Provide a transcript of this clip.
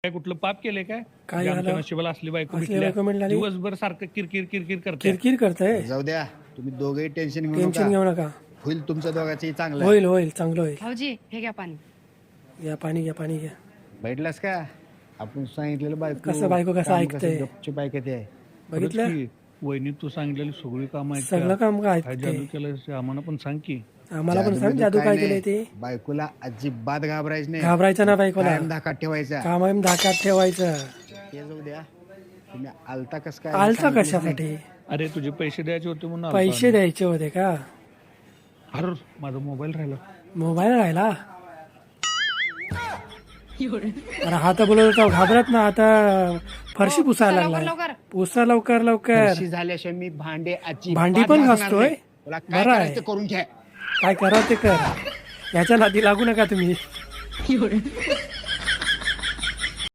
काय कुठलं पाप केलंय काय काय आमच्या झालं? नशिबाला असली बायको असली भेटल्या. बायको मिळाली? दिवसभर सारखं किरकिर किरकिर करते. किरकिर करताय. जाऊ द्या, तुम्ही दोघेही टेन्शन घेऊ टेन्शन नका. घेऊ नका. होईल तुमच्या दोघांचंही चांगलं. होईल होईल चांगलं होईल. भाऊजी हे घ्या पाणी. घ्या पाणी घ्या पाणी घ्या. भेटलास का? आपण सांगितलेलं बायको कसं बायको कसं ऐकतंय? गपची बायको ते आहे. बघितलं खरंच की, वहिनी तू सांगितलेली सगळी काम सगळं काम काय काय ऐकते. जादू केलं आम्हाला पण सांग की. आम्हाला पण सांग जादूमध्ये जादू काय नाही. केलंय ते. बायकोला अजिबात घाबरायचं नाही. घाबरायचं ना बायकोला. कायम धाकात ठेवायचा. कायम धाकात ठेवायचं. हे जाऊ द्या, तुम्ही आलता कस काय? आलता सांगितलंच कशासाठी? अरे तुझे पैसे द्यायचे होते म्हणून आलतो पैसे आम्ही. द्यायचे होते का? अरे माझा मोबाईल राहिला. मोबाईल राहिला. अरे हा तर बोलत होता घाबरत ना, आता फरशी पुसायला लवकर, लागला. लवकर. पुसा लवकर लवकर. पैसे झाल्याशिवाय मी भांडे भांडी पण घासतोय? तुला काय बरं आहे. करायचं ते करून घ्या. काय करा ते कर. याच्या नादी लागू नका तुम्ही.